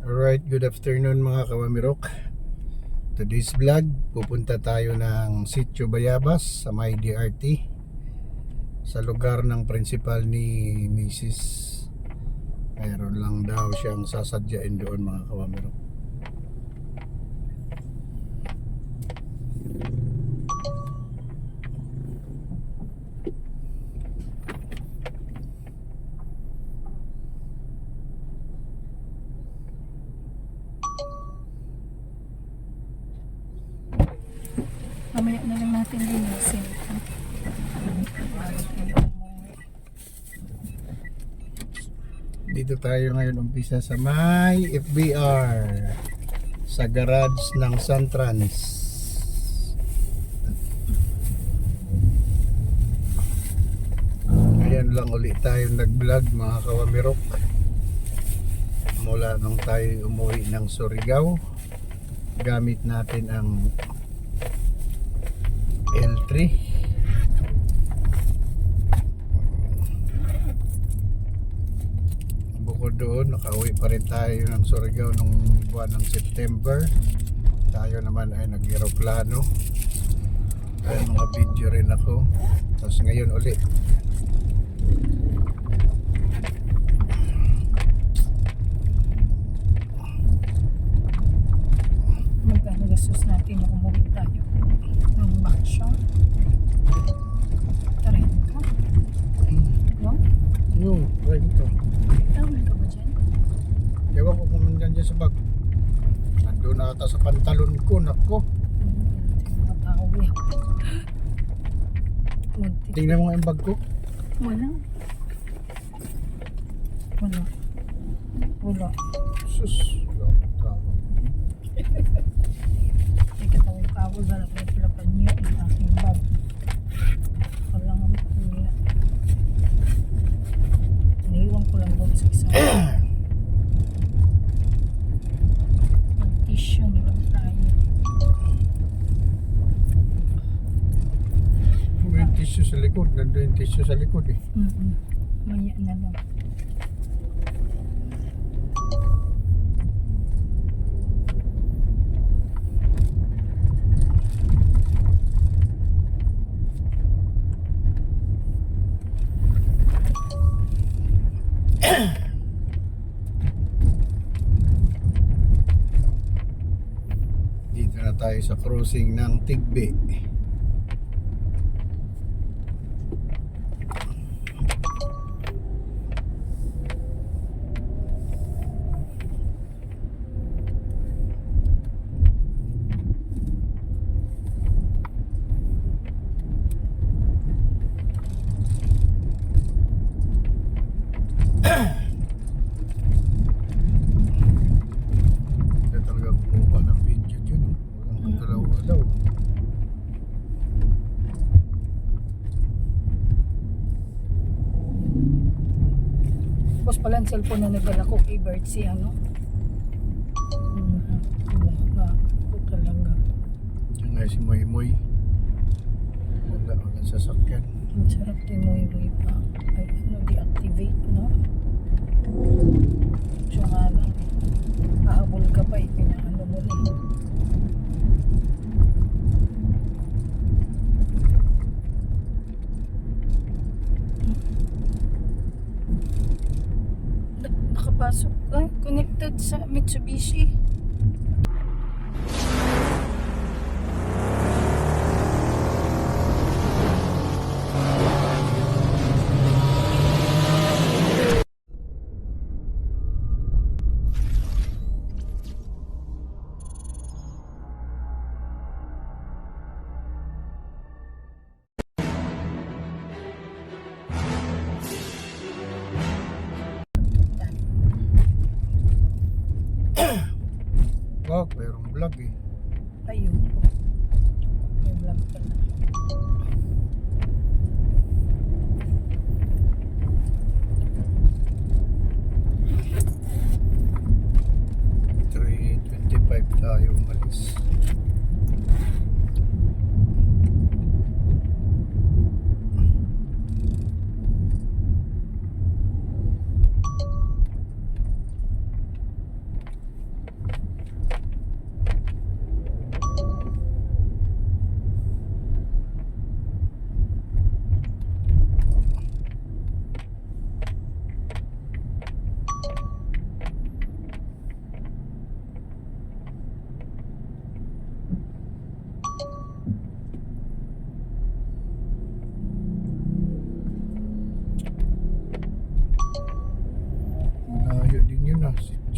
Alright, good afternoon mga kawamirok. Today's vlog, pupunta tayo ng Sitio Bayabas sa may DRT, sa lugar ng principal ni Mrs. Meron lang daw siyang sasadyain doon mga kawamirok. Mamaya na lang natin linisin. Dito tayo ngayon umpisa sa may FBR, sa garage ng Santrans. Ngayon lang ulit tayo nag-vlog mga kawamirok, mula nung tayo umuwi ng Surigao. Gamit natin ang L3. Bukod doon, nakauwi pa rin tayo ng Surigao nung buwan ng September. Tayo naman ay nag-aeroplano. Kaya mga video rin ako. Tapos ngayon ulit Magkano gastos natin na umuwi tayo ng bakasyon? 30? No? yung frame to. Tawal ka ba dyan? Ewan ko kung nandyan dyan sa bag. Nandun na ata sa pantalon ko. Nako, Mga tao eh. tingnan mo nga yung bag ko. Wala. Wala. Wala. Sus, May katawag-kawag na may palapan niyo ang aking bag. Wala nga niya. Naiwan ko lang doon sa isang mag-tissue nilang tayo. may tissue sa likod. Nandun yung tissue sa likod eh. Maya na lang. Dito na tayo sa crossing ng Tigbe. Hindi talaga kumuha ng video dyan. Walang magalaw-galaw. Tapos pala ang cellphone na nagdala ko kay Bertsy, ano? Wala ko talaga. Diyan nga si Moy Moy. Wala sasakyan. Ang sarap timoy-moy pa. Ay, ano, deactivate, no? Siya nga lang. Hahabol ka pa, pinaano mo na eh. Nakapasok ka. Connected sa Mitsubishi. Wow, mayroong vlog eh. Ayun po. May vlog ka na. Tayo umalis.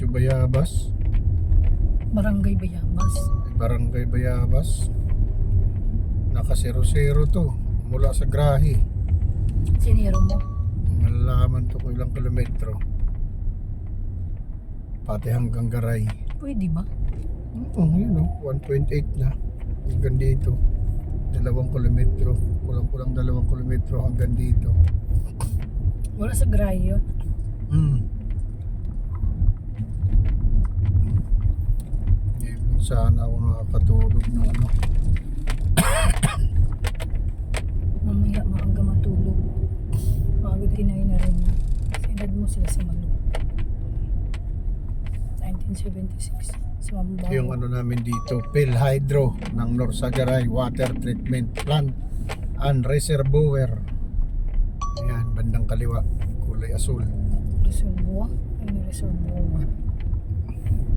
Sitio Bayabas. Barangay Bayabas. Barangay Bayabas. Naka 0-0 to. Mula sa Grahe. Siniro mo. Malalaman to kung ilang kilometro. Pati hanggang Garay. Pwede ba? Yun o. 1.8 na. Hanggang dito. 2 kilometro. Kulang-kulang 2 kilometro hanggang dito. Wala sa Grahe yun. Ngayon sana ako nakakatulog na ano. Mamaya maaga matulog. Maaga kinain na rin. Kasi edad mo sila sa Malo. 1976. Sa Mambaho. Yung ano namin dito, Philhydro ng Norsagaray Water Treatment Plant and Reservoir. Ayan, bandang kaliwa, kulay asul. Reservoir? Ano reservoir?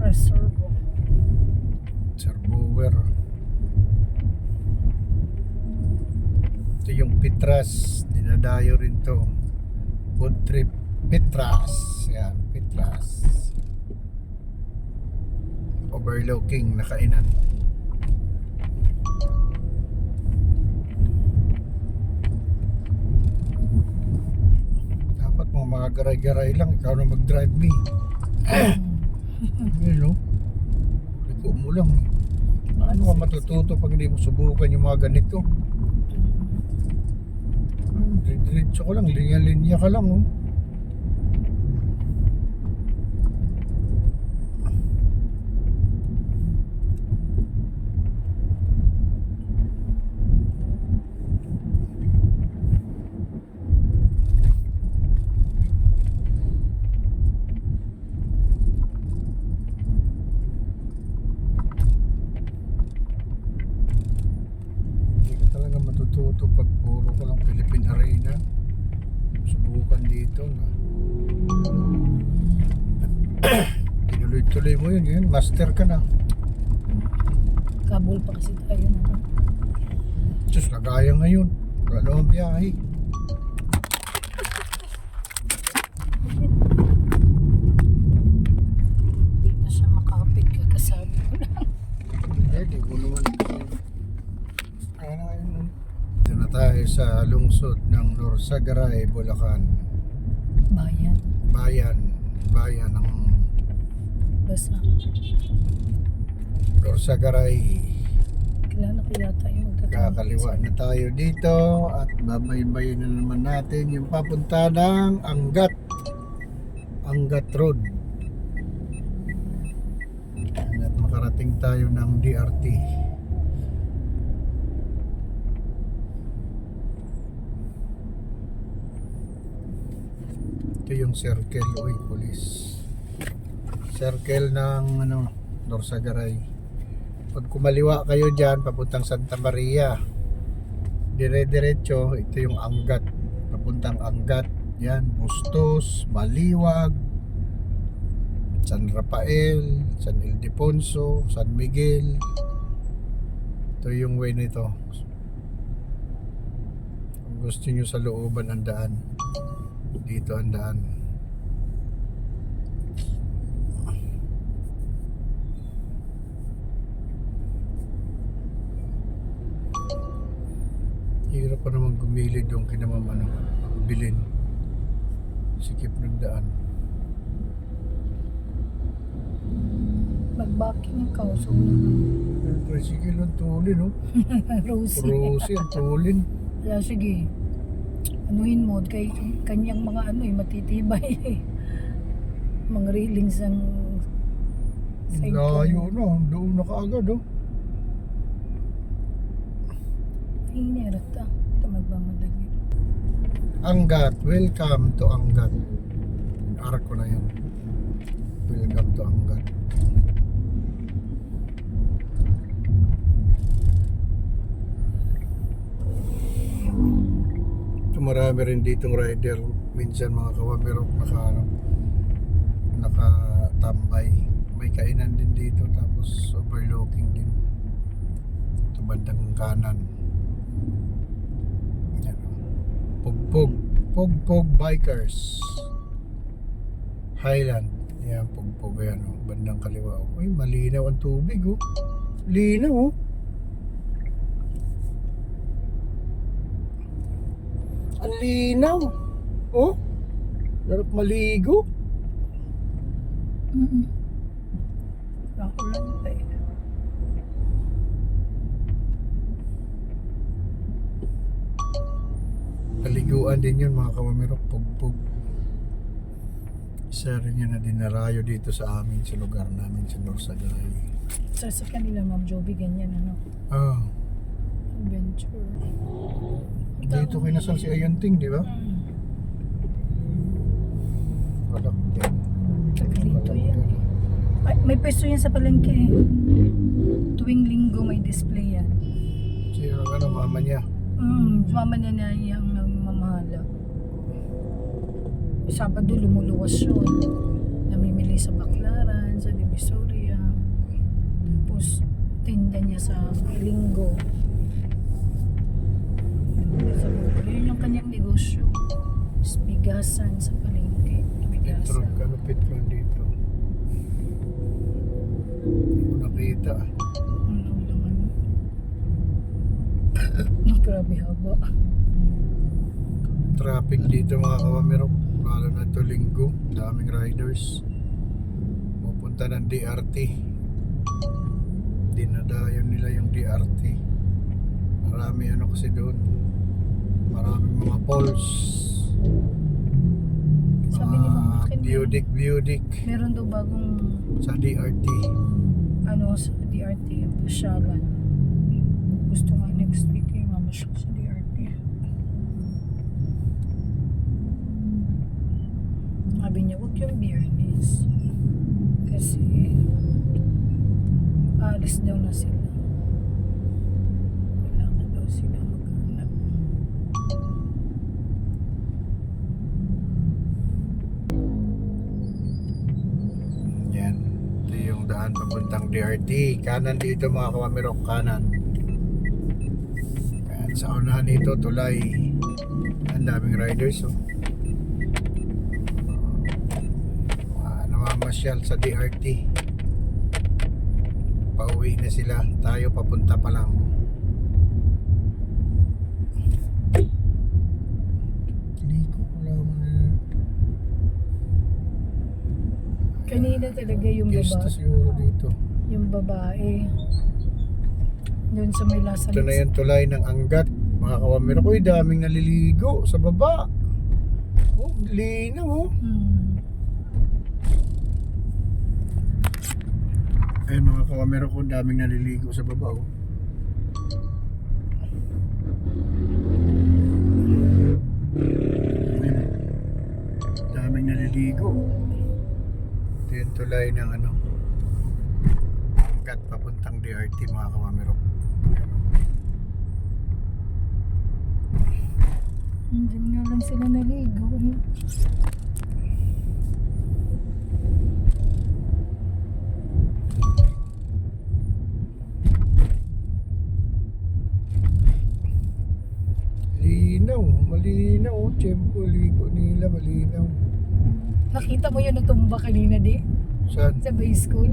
Reservoir. Reservoir. Ito yung Petras, dinadayo rin to. Food trip Petras. Ayan, Petras. Overlooking na kainan. Dapat mga garay-garay lang, ikaw na mag-drive me. Yun no? Liko mo lang. Ano ka matututo pag hindi mo subukan yung mga ganito? Diretso ko lang, linya-linya ka lang oh. Talaga matututo pag puro ko lang Philippine Arena. Subukan dito na tinuloy-tuloy mo yun, master ka na. Kabul pa kasi tayo na. Diyos, kagaya ngayon wala namang biyahe. Hindi na siya makapit kakasabi ko lang. Di ko naman ayun. Dito na tayo sa lungsod ng Norsagaray, Bulacan. Bayan ng Basta. Norsagaray. Kilala ko yata yung magtatawag. Kakaliwa na tayo dito at babaybayin na naman natin yung papunta ng Angat Road. At makarating tayo ng DRT. Ito yung circle, police. Circle ng Norsagaray. Pag kumaliwa kayo dyan, papuntang Santa Maria, dire-diretso, ito yung Angat. Papuntang Angat, yan, Bustos, Baliwag, San Rafael, San Ildefonso, San Miguel. Ito yung way nito. Kung gusto nyo sa looban ang daan, dito ang daan. Hirap pa naman gumilid yung bilin. Sikip ng daan. Mag-backing ikaw. So, Tricycle ang tulin, no? Rosie. Rosie ang tulin. Kaya sige. Anuhin mo. Kay kanyang mga matitibay. Mga railings ang side Layo na, doon na kaagad, oh. Hinirot ta. Ito magmamadali. Angat, welcome to Angat. Arko na yan. Welcome to Angat. Ito marami rin ditong rider. Minsan mga kawamirok nakatambay. May kainan din dito tapos overlooking din. Ito bandang kanan. Yan. Pugpug Bikers Highland. Yan, pugpog yan, oh. Bandang kaliwa. Oh. Uy, malinaw ang tubig, oh. Linaw, oh. Ang linaw. Oh. Sarap maligo. Ako lang pa eh. Paliguan din yun mga kawamirok, pugpog. Isa rin yun na dinarayo dito sa amin, sa lugar namin sa Norsagay. Sa kanila, Ma'am Joby, ganyan ano. Ah, Adventure. dito kinasal si Ayunting, di ba? Walak din. Dito yan eh. Ay, may pwesto yan sa palengke eh. Tuwing linggo may display yan. Si ano, mama niya. Mama niya na yung nagmamahala. Sabado lumuluwas yun. Namimili sa Baclaran, sa Divisoria. Tapos tinda niya sa linggo. Sa linggo. Yun yung kanyang negosyo. Tapos bigasan sa palengke. Petron, Bigasan. kano Petron dito? Hindi ko nakita. Ano naman. Grabe haba. Traffic dito mga kawamirok. Lalo na ito linggo. Daming riders. Pupunta ng DRT. Dinadayon nila yung DRT. Marami ano kasi doon. Maraming mga poles. Sabi ni Mama Ken, Budik meron daw bagong sa DRT. ano sa DRT, pasyalan. Gusto nga next week eh, mamasyal sa DRT. Sabi niya, huwag yung Biyernes. Kasi, alis daw na sila. Wala na daw sila maghanap. Yan. Ito yung daan papuntang DRT. Kanan dito mga kawamirok, kanan. Yan, sa unahan nito, tulay. Ang daming riders, oh. Namamasyal sa DRT. Pauwi na sila. Tayo papunta pa lang. Ligo ko lang. Kanina talaga yung Gusto baba, siguro dito. yung babae. Doon sa may lasa. Ito na yung tulay ng Angat. Mga kawamiro ko, daming naliligo sa baba. Oh, linaw, oh. Ay mga kawamiro ko, daming naliligo sa baba, oh. Ayun, daming naliligo. Ito yung tulay ng ano, Angat papuntang DRT mga kawamiro. Hindi nga lang sila naligo. Linaw, malinaw. Tiyempo, ligo nila, malinaw. Nakita mo yun natumba kanina di? Saan? Sa bay school?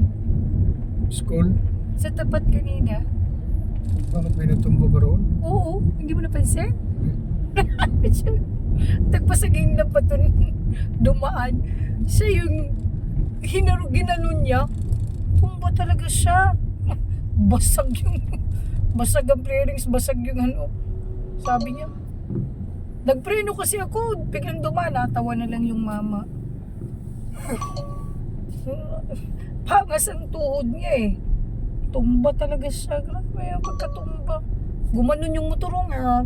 School? Sa tapat kanina? Bakit may natumbo ba roon? Oo, hindi mo napansin? Tagpasaging na pa dun dumaan. Siya yung ginanon niya. Tumba talaga siya. Basag ang clearings, basag yung ano. Sabi niya, nagpreno kasi ako, biglang dumaan, natawa na lang yung mama. Pangas ang tuhod niya eh. Tumba talaga siya. Grabe yung pagkatumba. Gumanon yung motor nga.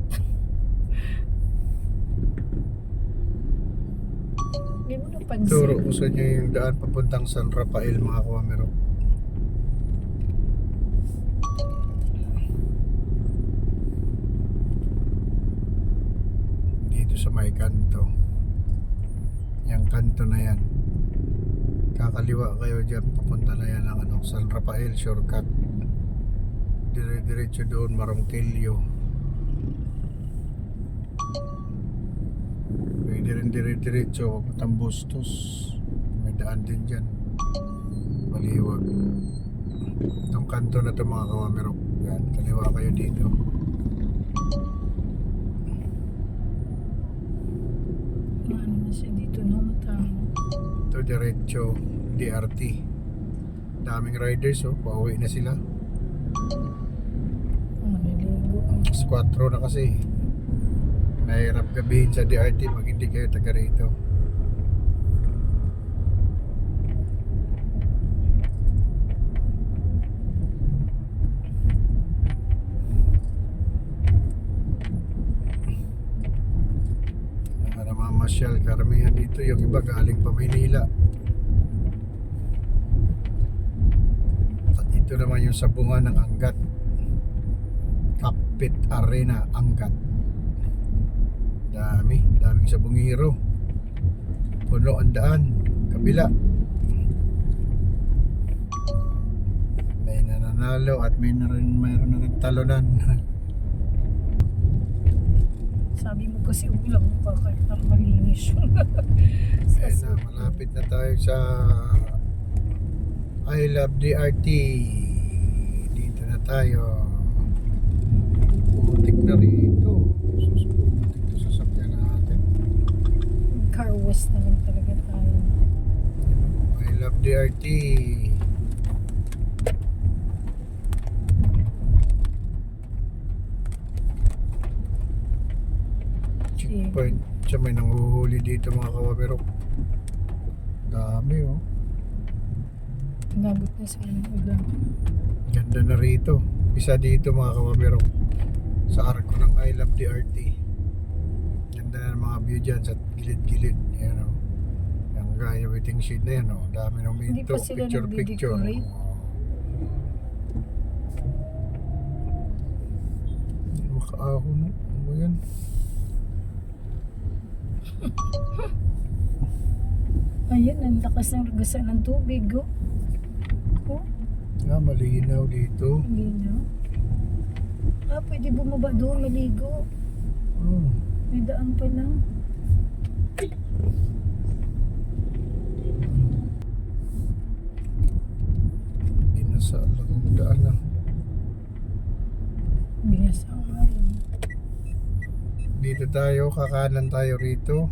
Hindi mo napansin. Turo ko sa inyo yung daan papuntang San Rafael mga kawamero. Dito sa may kanto. Yung kanto na yan. Kakaliwa kayo dyan, papunta na yan ng ano, San Rafael shortcut. Dire-diretso doon, Marongkelyo. Pwede rin dire-diretso, papuntang Bustos. May daan din dyan. kanto na to mga kawamirok. Yan, kaliwa kayo dito. Ano na siya dito, no? Matamo. Ito diretso DRT. Daming riders, oh, pauwi na sila. Naligo. Alas 4 na kasi. Mahirap gabihin sa DRT pag hindi kayo taga rito. Para mamasyal, karamihan dito yung iba galing pa Maynila. At ito naman yung sabungan ng Angat. Cockpit Arena Angat. Daming sabungiro. Puno ang daan. Kabila. May nananalo at mayroon na rin talunan. Sabi mo kasi ulam pa kahit na malinis. Ayun na, malapit na tayo sa I Love DRT. Dito na tayo. Putik na rito. Putik to sasakyan natin. Car wash na lang talaga tayo. I Love DRT. Checkpoint. Siya may nanguhuli dito mga kawamirok. Dami oh. Nabot na sa anong ulam. Ganda na rito. Isa dito mga kawamirok. Sa arko ng I Love DRT. Ganda na ng mga view dyan sa gilid-gilid. Ayan o. Yung gaya waiting shed na yan o. Dami ng Hindi minto. pa sila Picture. nagde-decorate? Hindi makaahon no. Ano ba yan? Ayun, ang lakas ng ragasan ng tubig, oh. Oh, Malinaw dito. hindi na. Pwede bumaba doon, maligo. Oh. May daan pa lang. Binasa lang ang daan na. Binasa nga lang. Dito tayo, kakanan tayo rito.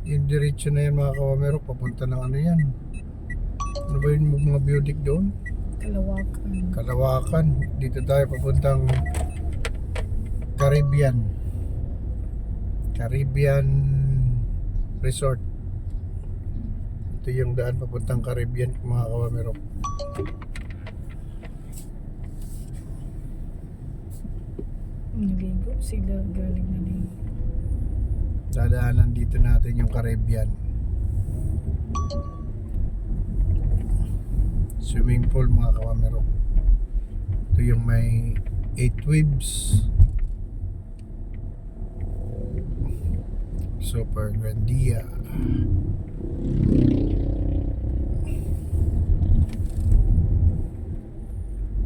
Yung diretso na yan mga kawamerok, papunta ng ano yan. Ano ba yung mga building doon? Kalawakan. Kalawakan. Dito tayo papuntang Caribbean Resort. Ito yung daan papuntang Caribbean mga kawamerok. Naligo sila, galing naligo. Dadaanan dito natin yung Caribbean. Swimming pool mga kawamerok. Ito yung may 8 waves. Super Grandia.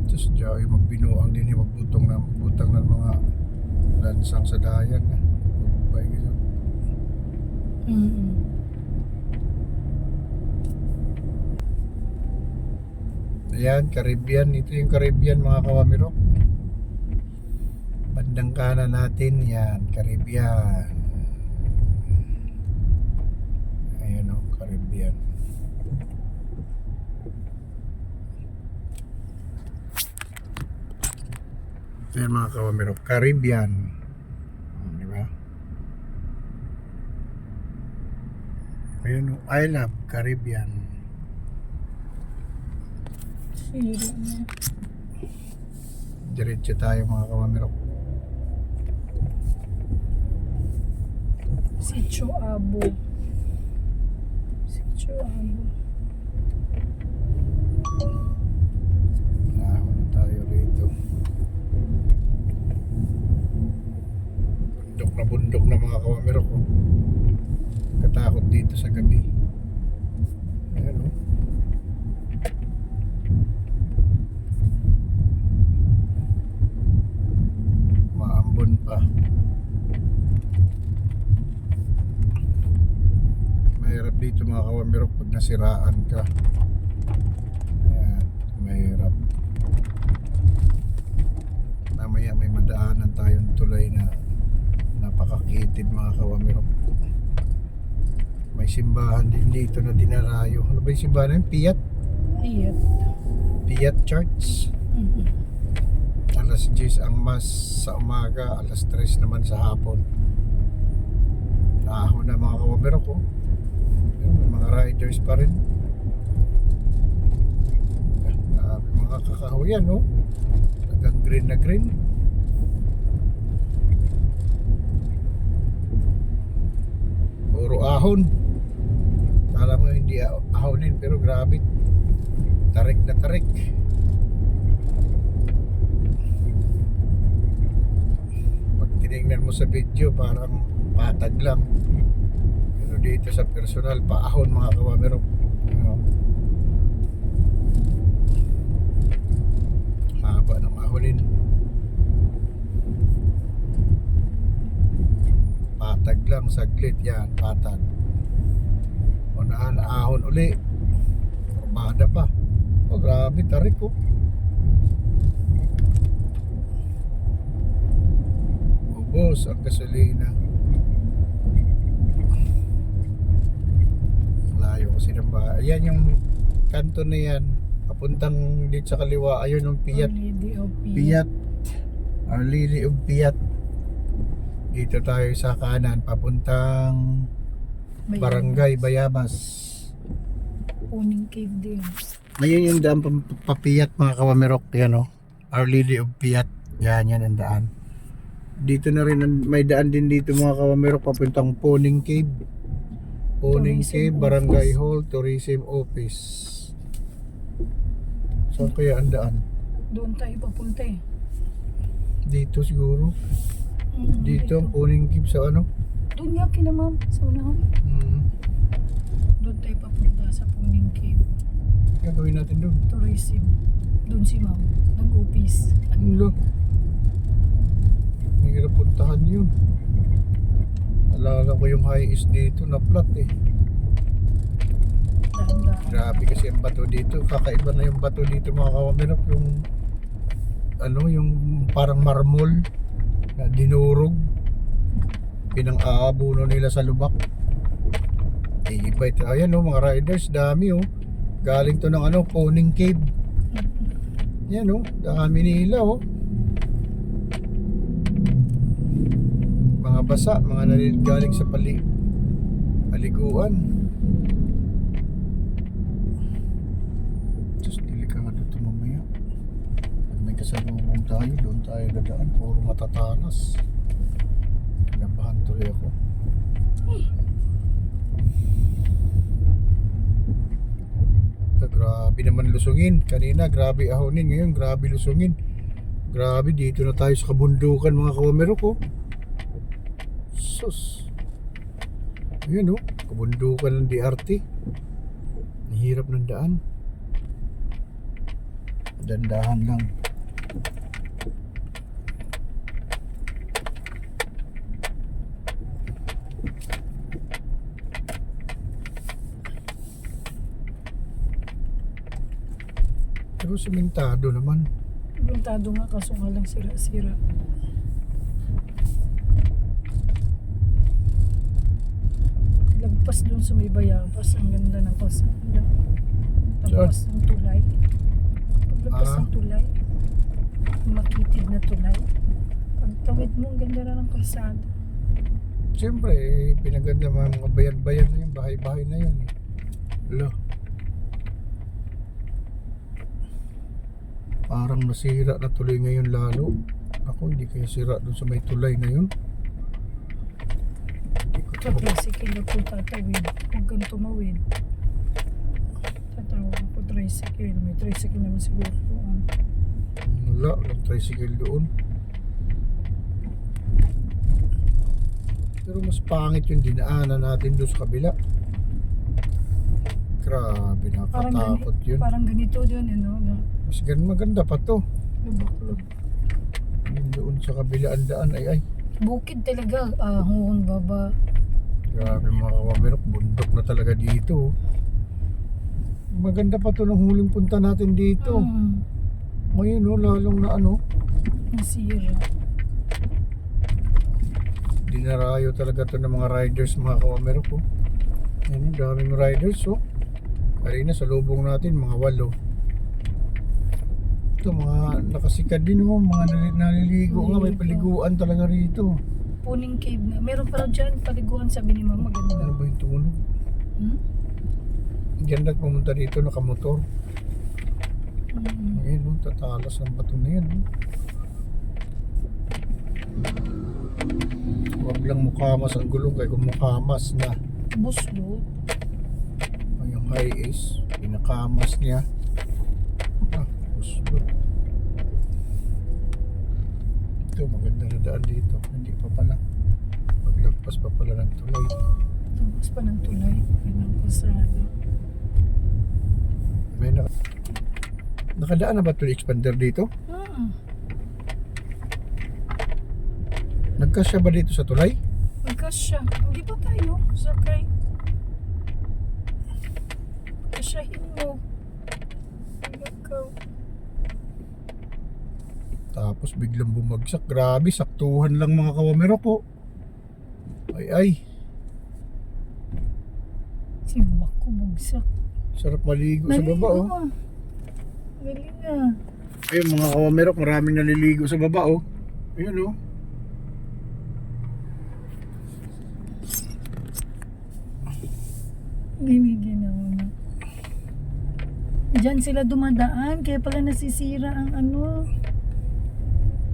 Tapos diyan yung magbinuang din yung magbutang ng mga lansang sa dayan. Bye guys. Ayan, Caribbean. Ito yung Caribbean mga kawamirok. Bandang kanan natin, yan, Caribbean. Ayan o, Caribbean. Ayan mga kawamirok, Caribbean. Di ba? Ayan o, I Love Caribbean. Sila na. Diretso tayo mga kawamirok. Sitio Abo. Sitio Abo. Nahon na tayo rito. Bundok na mga kawamirok. Oh. Katakot dito sa gabi. Ayan o. Maambon pa. Mahirap dito mga kawamirok pag nasiraan ka. Ayan, mahirap. haunted mga kawamirok. May simbahan din dito na dinarayo. Ano ba yung simbahan na yun? Piat? Iyat. Piat Church. Alas 10 ang mas sa umaga, alas 3 naman sa hapon. Ahon na mga kawamirok ko. May mga riders pa rin. May mga kakahuyan, no? Hanggang green na green. Puro ahon. Kala mo hindi ahonin, pero grabe. Tarik na tarik. Pag tinignan mo sa video, parang patag lang. Pero dito sa personal, paahon mga kawamirok. Ano? Haba ng ahonin. Patag lang, saglit yan, patag. Unahan, ahon uli. Armada pa. Oh, grabe, tarik ko. Ubos ang gasolina. Layo kasi ng bahay. Ayan yung kanto na yan. Papuntang dito sa kaliwa. Ayun yung Piat. Piat. Our Lily of Piat. Dito tayo sa kanan. Papuntang Barangay Bayabas. Puning cave din. Ngayon yung daan papiyat mga kawamirok. Yan o. Our Lady of Piat. Yan ang daan. Dito na rin may daan din dito mga kawamirok papuntang Puning Cave. Puning Tourism Cave, Barangay Hall, Tourism Office. Saan kaya ang daan? Doon tayo papunta eh. Dito siguro. Dito ang Puning Cave sa ano? Doon nga kina ma'am, sa unahan. Doon tayo papunta sa Puning Cave. Kaya gawin natin doon. Tourism. Doon si ma'am, nag-office. Ano? Hirap puntahan yun. Alala ko yung high is dito na flat eh. Dahan-dahan. Grabe kasi ang bato dito. Kakaiba na yung bato dito mga kawamirok. Yung ano, yung parang marmol na dinurog. Pinang-aabuno nila sa lubak. Iba ito. Ayan oh, mga riders, dami oh. Galing to ng ano, Puning Cave. Yan oh, dami nila oh. Mga basa, mga galing sa paliguan. Diyos, delikado ito mamaya. Pag may kasalubong tayo, doon tayo dadaan. Puro matatalas. Kinabahan tuloy ako. Grabe naman lusungin. Kanina grabe ahonin, ngayon grabe lusungin. Grabe, dito na tayo sa kabundukan mga kawamirok oh. Sus. Ayan oh, kabundukan ng DRT. Hirap ng daan. Dandahan lang. Pero simentado naman. Buntado nga kaso nga lang sira-sira. Lagpas doon sa may Bayabas, ang ganda ng kalsada. Lagpas ng tulay. Paglagpas ng tulay, makitid na tulay. Pagtawid mo, ang ganda na ng kalsada. Siyempre, pinaganda mga bayan-bayan na yun, bahay-bahay na yun eh. Alo. Parang nasira na tuloy ngayon lalo. Ako, hindi kaya sira doon sa may tulay na yun. Sa tricycle ako tatawid. Huwag kang tumawid. Tatawag ako tricycle. May tricycle naman siguro doon. Wala, nag-tricycle doon. Pero mas pangit yung dinaanan natin doon sa kabila. Grabe, nakatakot yun. Parang ganito doon, ano, no? Mas maganda pa to. Lubak-lubak. Yung doon sa kabila ang daan ay. Bukid talaga, ahon, baba. Grabe mga kawamirok, bundok na talaga dito. Maganda pa to ng huling punta natin dito. Ngayon lalong na ano. Nasira. dinarayo talaga to ng mga riders, mga kawamerok oh. Ayun, daming riders oh. Kanina sa lubong natin mga 8. Ito mga nakasikad din oh, mga naliligo nga, may paliguan talaga rito. Puning cave na. Meron pa raw dyan paliguan, sabi ni Mama. Ano Maganda. ba yung tumunog? Hmm? Diyan pumunta dito nakamotor. Hmm. Ayun oh, tatalas ng bato na yan oh. Huwag lang mukamas ang gulong, kaya kung mukamas na Buslo. yung high is pinakamas niya. Gusto. Ito maganda na daan dito, hindi pa pala, paglagpas pa pala ng tulay. Tapos pa ng tulay. Ganang pasada. May nakadaan na ba ito yung expander dito? Nagkasya ba dito sa tulay? Magkasya. Hindi ba tayo? Sakay. Kasyahin mo. Ikaw. Tapos biglang bumagsak. Grabe, saktuhan lang mga kawamero po. Ay. Simbak ko bugsak. Sarap maligo sa baba oh. Galing na. Ayun mga kawamero, maraming naliligo sa baba oh. Ayun oh. Binigyan ako na. Diyan sila dumadaan, kaya pala nasisira ang ano,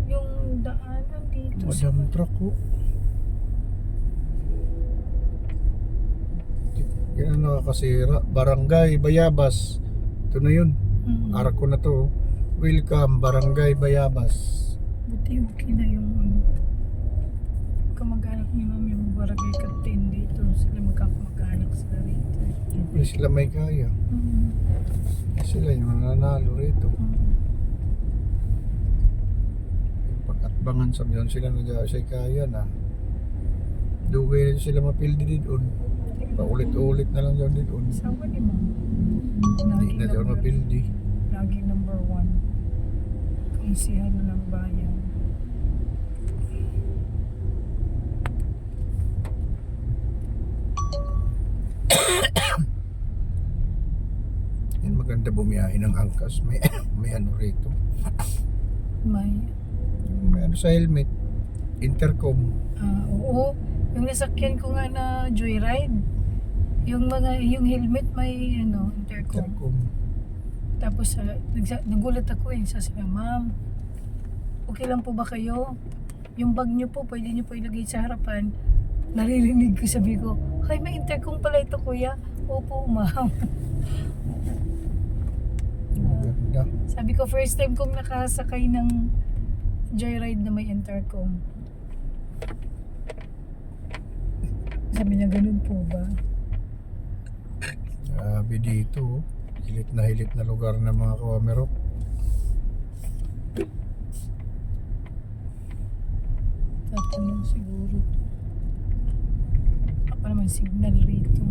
yung daanan dito. Madam truck oh. Yan ang nakakasira. Barangay Bayabas. Ito na yun. Arko na to. Welcome Barangay Bayabas. Buti okay na yung ano. Kamag-anak ni Ma'am yung barangay captain dito. Sila magkakamag-anak sila rito. Siyempre sila may kaya. Sila yung nananalo rito. Pag-atbangan sa mga sila nag-aasay kaya na. Dugay na sila mapildi doon. Paulit-ulit na lang yun doon. Sawa ni Ma'am. Hindi na siya mapildi. Lagi number 1. Kaunsihan ng bayan. Yan maganda bumiyahin ng angkas. May ano rito. May ano sa helmet. Intercom. Oo. Yung nasakyan ko nga na joyride. Yung helmet may ano, intercom. Tapos nagulat ako sabi niya, Ma'am, okay lang po ba kayo? Yung bag niyo po, pwede niyo po ilagay sa harapan. Naririnig ko, sabi ko, ay may intercom pala ito kuya. Opo ma'am. Maganda. Sabi ko, first time kong nakasakay ng joyride na may intercom. Sabi niya, ganun po ba? Grabe dito. Hilit na lugar ng mga kawamerok. Tatanong siguro. Apa naman signal rito.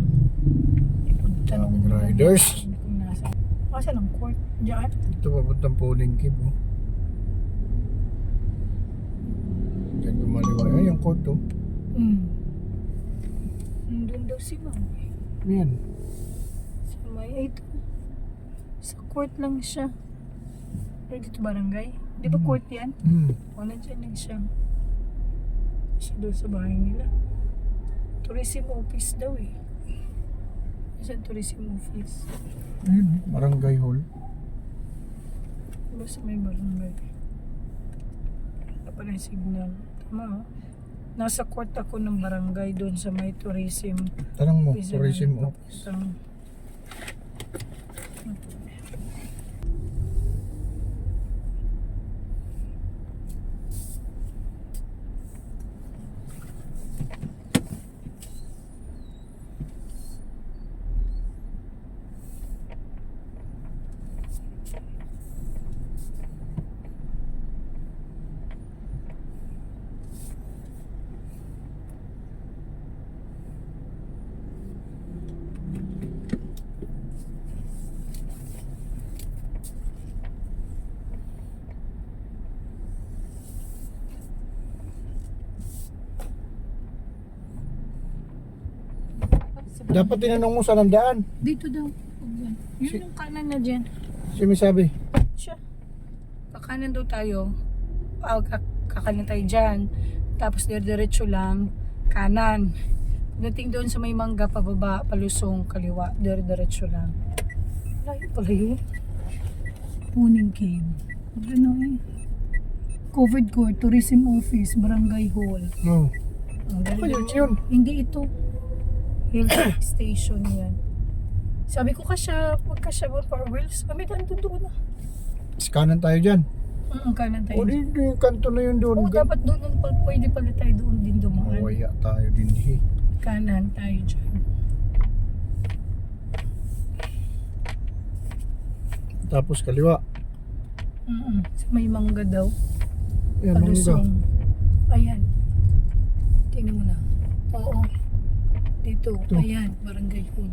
Daming riders. Kung nasa. Kasi ng court. Diyan. Ito papuntang Puning Cave oh. Diyan kumaliwa. Ay, yung court oh. Nandun daw si Ma'am. Yan. Sa may ito. Sa court lang siya. Pero dito barangay. Di ba court yan? O, nandiyan lang siya. Siya doon sa bahay nila. Tourism office daw eh. Isang tourism office. Ayun, barangay hall. Basta may barangay. Wala pa rin signal. Tama oh. Nasa court ako ng barangay doon sa may tourism. Tanong mo, office. tourism office. Dapat tinanong mo saan ang daan. Dito daw. Yun yung kanan na dyan. Siya may sabi. Siya. Kakanan daw tayo. Kakanan tayo dyan. Tapos diretso lang. Kanan. Dating doon sa may mangga, pababa, palusong, kaliwa. Diretso lang. Layo pala yun. Puning Cave. Ano eh. Covered court, tourism office, barangay hall. No. Ang Ano galing. yun? Hindi ito. Hill station yan. Sabi ko kasya, wag kasya ba for wheels? Kami doon na. Kanan tayo dyan. Kanan tayo. O di, yung kanto na yun doon. Oo, dapat doon, pwede pala tayo doon din dumaan. Waya tayo din eh. Kanan tayo dyan. Tapos kaliwa. Sa may mangga daw. Yan, mangga. Palusong. Ayan. Tingnan mo na. Oo. Dito. Ito. Ayan. Barangay hall.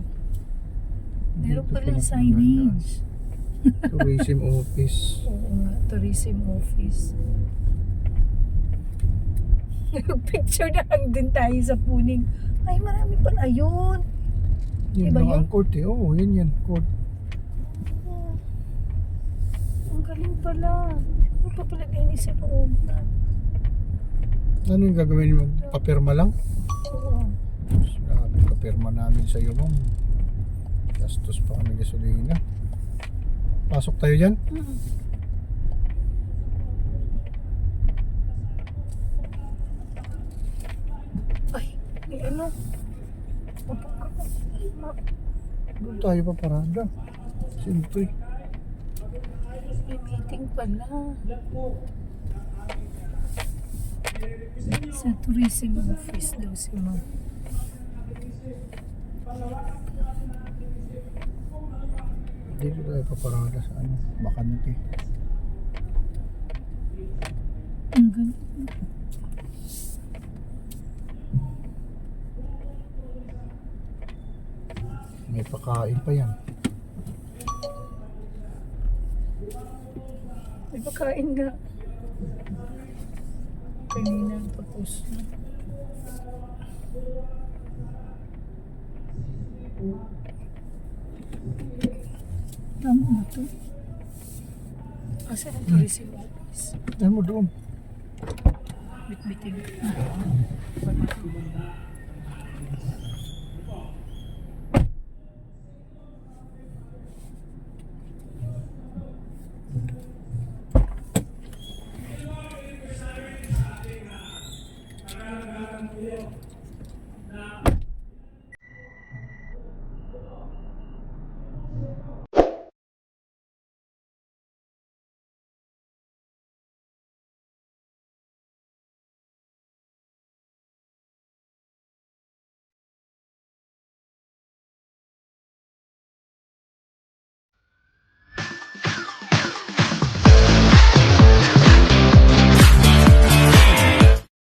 Meron Dito pala pala signage. Tourism office. Oo nga. Tourism office. Picture na lang din tayo sa puning. Ay, marami pala. Ayun. Yun Iba lang yun? ang court eh. Oo, yan. Court. Ang galing pala. Ano pa pala din sa loob na? Ano yung gagawin mo? Papirma lang? Oo. Sabi, papirma namin sa iyo, ma'am. Gastos pa kami gasolina. Pasok tayo dyan? Ay, may ano? Doon tayo pa parada. Siyempre. May meeting pala. Sa tourism office daw si ma'am. Dito tayo pa parada sa ano, bakante. Ang ganda. May pakain pa yan. May pagkain nga. Kanina tapos na. Tama ba ito? Asa ang tourism office? Yan mo doon. Bitbitin.